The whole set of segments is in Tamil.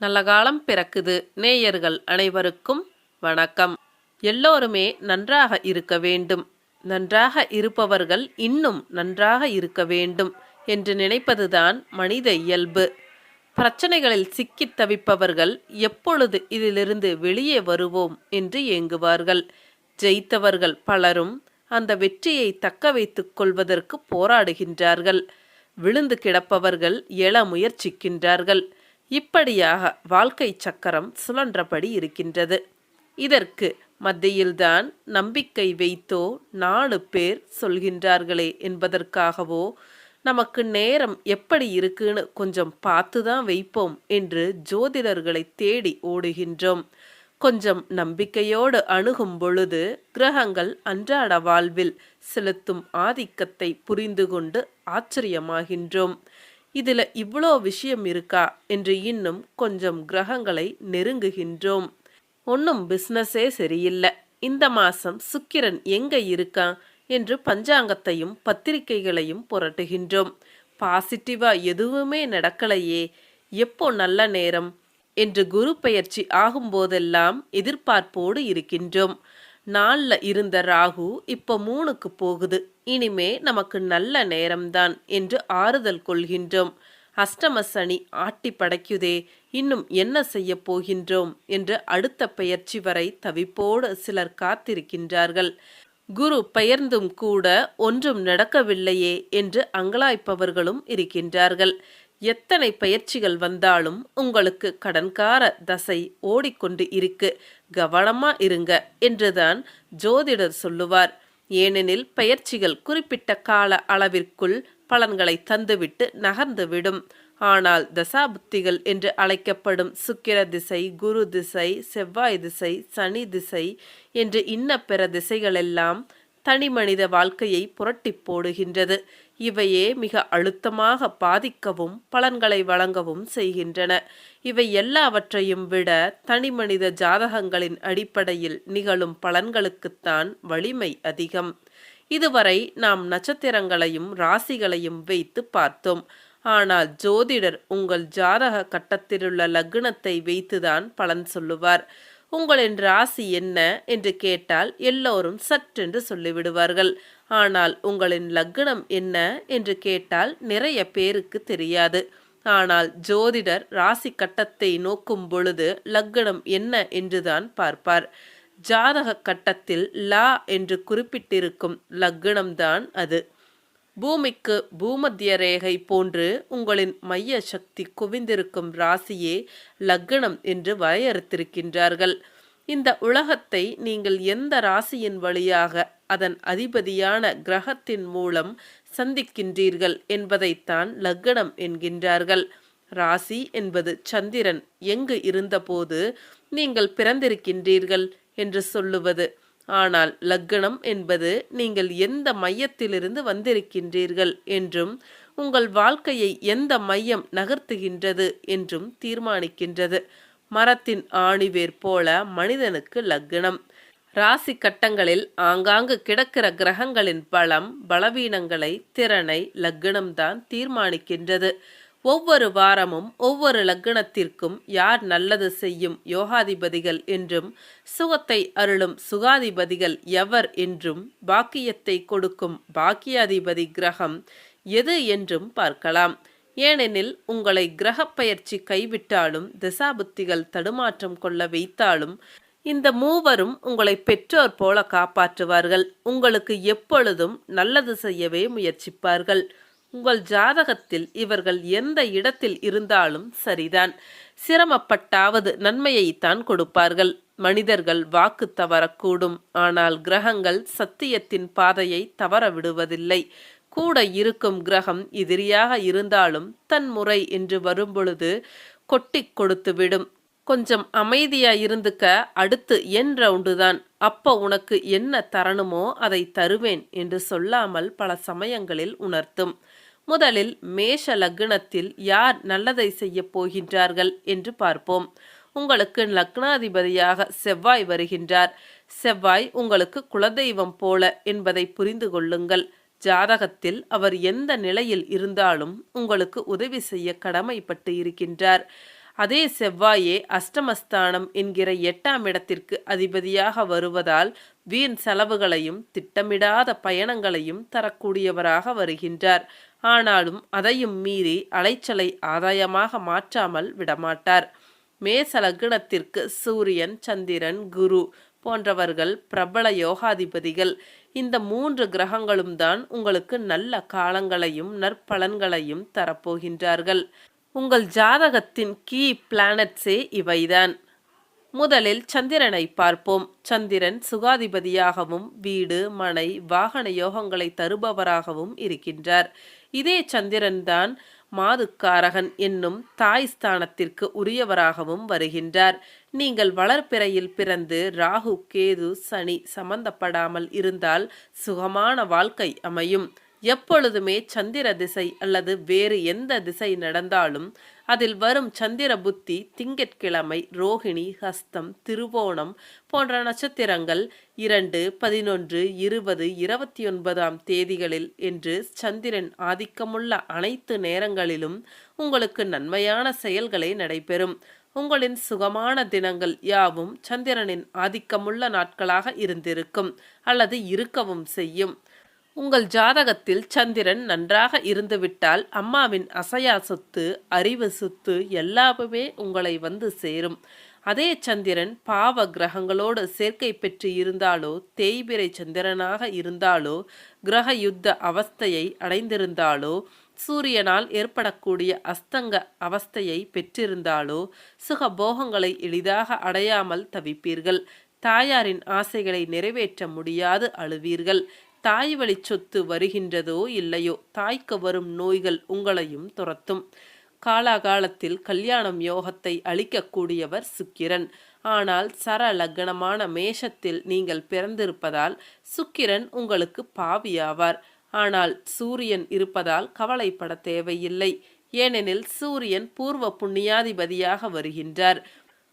நல்ல காலம் பிறக்குது. நேயர்கள் அனைவருக்கும் வணக்கம். எல்லோருமே நன்றாக இருக்க வேண்டும், நன்றாக இருப்பவர்கள் இன்னும் நன்றாக இருக்க வேண்டும் என்று நினைப்பதுதான் மனித இயல்பு. பிரச்சனைகளில் சிக்கித் தவிப்பவர்கள் எப்பொழுது இதிலிருந்து வெளியே வருவோம் என்று ஏங்குவார்கள். ஜெயித்தவர்கள் பலரும் அந்த வெற்றியை தக்க வைத்துக் கொள்வதற்கு போராடுகின்றார்கள். விழுந்து கிடப்பவர்கள் எழ முயற்சிக்கின்றார்கள். இப்படியாக வாழ்க்கை சக்கரம் சுழன்றபடி இருக்கின்றது. இதற்கு மத்தியில்தான் நம்பிக்கை வைத்தோ 4 பேர் சொல்கின்றார்களே என்பதற்காகவோ நமக்கு நேரம் எப்படி இருக்குன்னு கொஞ்சம் பார்த்துதான் வைப்போம் என்று ஜோதிடர்களை தேடி ஓடுகின்றோம். கொஞ்சம் நம்பிக்கையோடு அணுகும் பொழுது கிரகங்கள் அன்றாட வாழ்வில் செலுத்தும் ஆதிக்கத்தை புரிந்து கொண்டு ஆச்சரியமாகின்றோம். இதில் இவ்வளோ விஷயம் இருக்கா என்று இன்னும் கொஞ்சம் கிரகங்களை நெருங்குகின்றோம். ஒன்றும் பிஸ்னஸே சரியில்லை, இந்த மாதம் சுக்கிரன் எங்கே இருக்கான் என்று பஞ்சாங்கத்தையும் பத்திரிகைகளையும் புரட்டுகின்றோம். பாசிட்டிவாக எதுவுமே நடக்கலையே, எப்போ நல்ல நேரம் என்று குரு பெயர்ச்சி ஆகும்போதெல்லாம் எதிர்பார்ப்போடு இருக்கின்றோம். 4ல் இருந்த ராகு இப்போ 3க்கு போகுது, இனிமே நமக்கு நல்ல நேரம்தான் என்று ஆறுதல் கொள்கின்றோம். அஷ்டம சனி ஆட்டி படைக்குதே, இன்னும் என்ன செய்ய போகின்றோம் என்று அடுத்த பெயர்ச்சி வரை தவிப்போடு சிலர் காத்திருக்கின்றார்கள். குரு பெயர்ந்தும் கூட ஒன்றும் நடக்கவில்லையே என்று அங்கலாய்ப்பவர்களும் இருக்கின்றார்கள். எத்தனை பயிற்சிகள் வந்தாலும் உங்களுக்கு கடன்கார தசை ஓடிக்கொண்டு இருக்கு, கவனமா இருங்க என்றுதான் ஜோதிடர் சொல்லுவார். ஏனெனில் பயிற்சிகள் குறிப்பிட்ட கால அளவிற்குள் பலன்களை தந்துவிட்டு நகர்ந்துவிடும். ஆனால் தசாபுத்திகள் என்று அழைக்கப்படும் சுக்கிர திசை, குரு திசை, செவ்வாய் திசை, சனி திசை என்று இன்ன பிற திசைகளெல்லாம் தனி மனித வாழ்க்கையை புரட்டி போடுகின்றது. இவையே மிக அழுத்தமாக பாதிக்கவும் பலன்களை வழங்கவும் செய்கின்றன. இவை எல்லாவற்றையும் விட தனி மனித ஜாதகங்களின் அடிப்படையில் நிகழும் பலன்களுக்குத்தான் வலிமை அதிகம். இதுவரை நாம் நட்சத்திரங்களையும் ராசிகளையும் வைத்து பார்த்தோம். ஆனால் ஜோதிடர் உங்கள் ஜாதக கட்டத்திலுள்ள லக்னத்தை வைத்துதான் பலன் சொல்லுவார். உங்களின் ராசி என்ன என்று கேட்டால் எல்லோரும் சற்றென்று சொல்லிவிடுவார்கள். ஆனால் உங்களின் லக்னம் என்ன என்று கேட்டால் நிறைய பேருக்கு தெரியாது. ஆனால் ஜோதிடர் ராசி கட்டத்தை நோக்கும் பொழுது லக்னம் என்ன என்றுதான் பார்ப்பார். ஜாதக கட்டத்தில் லா என்று குறிப்பிட்டிருக்கும் லக்னம்தான் அது. பூமிக்கு பூமத்திய ரேகை போன்று உங்களின் மைய சக்தி குவிந்திருக்கும் ராசியே லக்னம் என்று வரையறுத்திருக்கின்றார்கள். இந்த உலகத்தை நீங்கள் எந்த ராசியின் வழியாக அதன் அதிபதியான கிரகத்தின் மூலம் சந்திக்கின்றீர்கள் என்பதைத்தான் லக்னம் என்கின்றார்கள். ராசி என்பது சந்திரன் எங்கு இருந்தபோது நீங்கள் பிறந்திருக்கின்றீர்கள் என்று சொல்லுவது. ஆனால் லக்னம் என்பது நீங்கள் எந்த மையத்திலிருந்து வந்திருக்கின்றீர்கள் என்றும் உங்கள் வாழ்க்கையை எந்த மையம் நகர்த்துகின்றது என்றும் தீர்மானிக்கின்றது. மரத்தின் ஆணிவேர் போல மனிதனுக்கு லக்னம். ராசி கட்டங்களில் ஆங்காங்கு கிடக்கிற கிரகங்களின் பலம் பலவீனங்களை திறனை லக்னம்தான் தீர்மானிக்கின்றது. ஒவ்வொரு வாரமும் ஒவ்வொரு லக்னத்திற்கும் யார் நல்லது செய்யும் யோகாதிபதிகள் என்றும் சுகத்தை அருளும் சுகாதிபதிகள் எவர் என்றும் பாக்கியத்தை கொடுக்கும் பாக்கியாதிபதி கிரகம் எது என்றும் பார்க்கலாம். ஏனெனில் உங்களை கிரகப் பயிற்சி கைவிட்டாலும் திசாபுத்திகள் தடுமாற்றம் கொள்ள வைத்தாலும் இந்த மூவரும் உங்களை பெற்றோர் போல காப்பாற்றுவார்கள். உங்களுக்கு எப்பொழுதும் நல்லது செய்யவே முயற்சிப்பார்கள். உங்கள் ஜாதகத்தில் இவர்கள் எந்த இடத்தில் இருந்தாலும் சரிதான், சிரமப்பட்டாவது நன்மையைத்தான் கொடுப்பார்கள். மனிதர்கள் வாக்கு தவறக்கூடும், ஆனால் கிரகங்கள் சத்தியத்தின் பாதையை தவற விடுவதில்லை. கூட இருக்கும் கிரகம் எதிரியாக இருந்தாலும் தன் முறை என்று வரும்பொழுது கொட்டி கொடுத்து விடும். கொஞ்சம் அமைதியா இருந்துக்க, அடுத்து என் ரவுண்டு தான், அப்போ உனக்கு என்ன தரணுமோ அதை தருவேன் என்று சொல்லாமல் பல சமயங்களில் உணர்த்தும். முதலில் மேஷ லக்னத்தில் யார் நல்லதை செய்ய போகின்றார்கள் என்று பார்ப்போம். உங்களுக்கு லக்னாதிபதியாக செவ்வாய் வருகின்றார். செவ்வாய் உங்களுக்கு குலதெய்வம் போல என்பதை புரிந்து கொள்ளுங்கள். ஜாதகத்தில் அவர் எந்த நிலையில் இருந்தாலும் உங்களுக்கு உதவி செய்ய கடமைப்பட்டு இருக்கின்றார். அதே செவ்வாயே அஷ்டமஸ்தானம் என்கிற 8ஆம் இடத்திற்கு அதிபதியாக வருவதால் வீண் செலவுகளையும் திட்டமிடாத பயணங்களையும் தரக்கூடியவராக வருகின்றார். ஆனாலும் அதையும் மீறி அலைச்சலை ஆதாயமாக மாற்றாமல் விடமாட்டார். மேச லக்னத்திற்கு சூரியன், சந்திரன், குரு போன்றவர்கள் பிரபல யோகாதிபதிகள். இந்த 3 கிரகங்களும் தான் உங்களுக்கு நல்ல காலங்களையும் நற்பலன்களையும் தரப்போகின்றார்கள். உங்கள் ஜாதகத்தின் கீ பிளானட்ஸே இவைதான். முதலில் சந்திரனை பார்ப்போம். சந்திரன் சுகாதிபதியாகவும் வீடு, மனை, வாகன யோகங்களை தருபவராகவும் இருக்கின்றார். இதே சந்திரன்தான் மாதுக்காரகன் என்னும் தாய் ஸ்தானத்திற்கு உரியவராகவும் வருகின்றார். நீங்கள் வளர்பிறையில் பிறந்து ராகு, கேது, சனி சம்பந்தப்படாமல் இருந்தால் சுகமான வாழ்க்கை அமையும். எப்பொழுதுமே சந்திர திசை அல்லது வேறு எந்த திசை நடந்தாலும் அதில் வரும் சந்திர புத்தி திங்கட்கிழமை ரோகிணி, ஹஸ்தம், திருவோணம் போன்ற நட்சத்திரங்கள் 2, 11, 20, 29ஆம் தேதிகளில் என்று சந்திரன் ஆதிக்கமுள்ள அனைத்து நேரங்களிலும் உங்களுக்கு நன்மையான செயல்களே நடைபெறும். உங்களின் சுகமான தினங்கள் யாவும் சந்திரனின் ஆதிக்கமுள்ள நாட்களாக இருந்திருக்கும் அல்லது இருக்கவும் செய்யும். உங்கள் ஜாதகத்தில் சந்திரன் நன்றாக இருந்துவிட்டால் அம்மாவின் அசையா சொத்து, அறிவு சொத்து எல்லாமே உங்களை வந்து சேரும். அதே சந்திரன் பாவ கிரகங்களோடு சேர்க்கை பெற்று இருந்தாலோ, தேய்பிறை சந்திரனாக இருந்தாலோ, கிரக யுத்த அவஸ்தையை அடைந்திருந்தாலோ, சூரியனால் ஏற்படக்கூடிய அஸ்தங்க அவஸ்தையை பெற்றிருந்தாலோ சுகபோகங்களை எளிதாக அடையாமல் தவிப்பீர்கள். தாயாரின் ஆசைகளை நிறைவேற்ற முடியாது அழுவீர்கள். தாய் வழி சொத்து வருகின்றதோ இல்லையோ, தாய்க்கு வரும் நோய்கள் உங்களையும் துரத்தும். காலாகாலத்தில் கல்யாணம் யோகத்தை அளிக்கக்கூடியவர் சுக்கிரன். ஆனால் சர லக்னமான மேஷத்தில் நீங்கள் பிறந்திருப்பதால் சுக்கிரன் உங்களுக்கு பாவியாவார். ஆனால் சூரியன் இருப்பதால் கவலைப்பட தேவையில்லை. ஏனெனில் சூரியன் பூர்வ புண்ணியாதிபதியாக வருகின்றார்.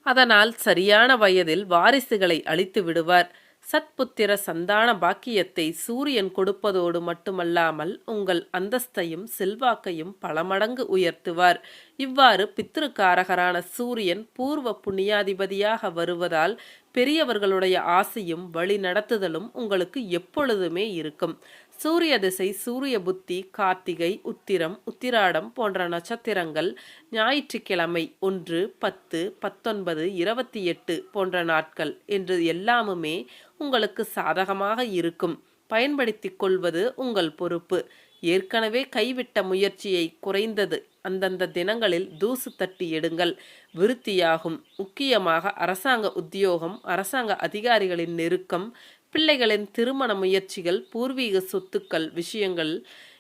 அதனால் சரியான வயதில் வாரிசுகளை அளித்து விடுவார். சத்புத்திர சந்தான பாக்கியத்தை சூரியன் கொடுப்பதோடு மட்டுமல்லாமல் உங்கள் அந்தஸ்தையும் செல்வாக்கையும் பல மடங்கு உயர்த்துவார். இவ்வாறு பித்ருக்காரகரான சூரியன் பூர்வ புண்ணியாதிபதியாக வருவதால் பெரியவர்களுடைய ஆசையும் வழி நடத்துதலும் உங்களுக்கு எப்பொழுதுமே இருக்கும். சூரிய திசை, சூரிய புத்தி கார்த்திகை, உத்திரம், உத்திராடம் போன்ற நட்சத்திரங்கள் ஞாயிற்றுக்கிழமை 1, 10, 19, 28 போன்ற நாட்கள் என்று எல்லாமுமே உங்களுக்கு சாதகமாக இருக்கும். பயன்படுத்தி கொள்வது உங்கள் பொறுப்பு. ஏற்கனவே கைவிட்ட முயற்சியை குறைந்தது அந்தந்த தினங்களில் தூசு தட்டி எடுங்கள், விருத்தியாகும். முக்கியமாக அரசாங்க உத்தியோகம், அரசாங்க அதிகாரிகளின் நெருக்கம், பிள்ளைகளின் திருமண முயற்சிகள், பூர்வீக சொத்துக்கள் விஷயங்கள்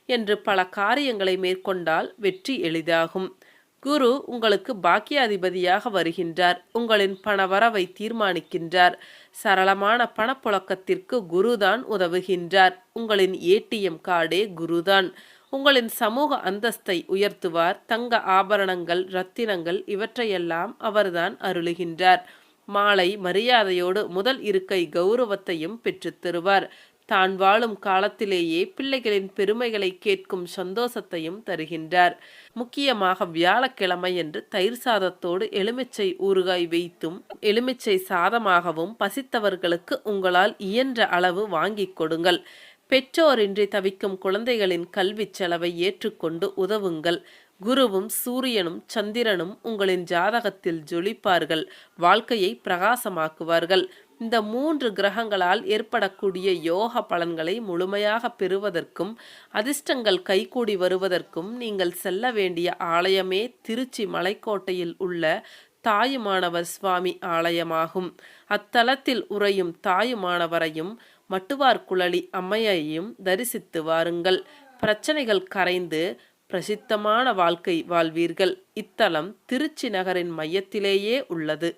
என்று பல காரியங்களை மேற்கொண்டால் வெற்றி எளிதாகும். குரு உங்களுக்கு பாக்கியாதிபதியாக வருகின்றார். உங்களின் பணவரவை தீர்மானிக்கின்றார். சரளமான பணப்புழக்கத்திற்கு குருதான் உதவுகின்றார். உங்களின் ஏடிஎம் கார்டே குருதான். உங்களின் சமூக அந்தஸ்தை உயர்த்துவார். தங்க ஆபரணங்கள், ரத்தினங்கள் இவற்றையெல்லாம் அவர்தான் அருளுகின்றார். மாலை மரியாதையோடு முதல் இருக்கை கௌரவத்தையும் பெற்றுத் தருவார். தான் வாழும் காலத்திலேயே பிள்ளைகளின் பெருமைகளை கேட்கும் சந்தோஷத்தையும் தருகின்றார். முக்கியமாக வியாழக்கிழமை என்று தயிர் சாதத்தோடு எலுமிச்சை ஊறுகாய் வைத்தும் எலுமிச்சை சாதமாகவும் பசித்தவர்களுக்கு உங்களால் இயன்ற அளவு வாங்கிக் கொடுங்கள். பெற்றோரின்றி தவிக்கும் குழந்தைகளின் கல்வி செலவை ஏற்றுக்கொண்டு உதவுங்கள். குருவும் சூரியனும் சந்திரனும் உங்களின் ஜாதகத்தில் ஜொலிப்பார்கள், வாழ்க்கையை பிரகாசமாக்குவார்கள். இந்த 3 கிரகங்களால் ஏற்படக்கூடிய யோக பலன்களை முழுமையாக பெறுவதற்கும் அதிர்ஷ்டங்கள் கைகூடி வருவதற்கும் நீங்கள் செல்ல வேண்டிய ஆலயமே திருச்சி மலைக்கோட்டையில் உள்ள தாயுமானவர் சுவாமி ஆலயமாகும். அத்தலத்தில் உறையும் தாயுமானவரையும் மட்டுவார் குழலி அம்மையையும் தரிசித்து வாருங்கள். பிரச்சனைகள் கரைந்து பிரசித்தமான வாழ்க்கை வாழ்வீர்கள். இத்தலம் திருச்சி நகரின் மையத்திலேயே உள்ளது.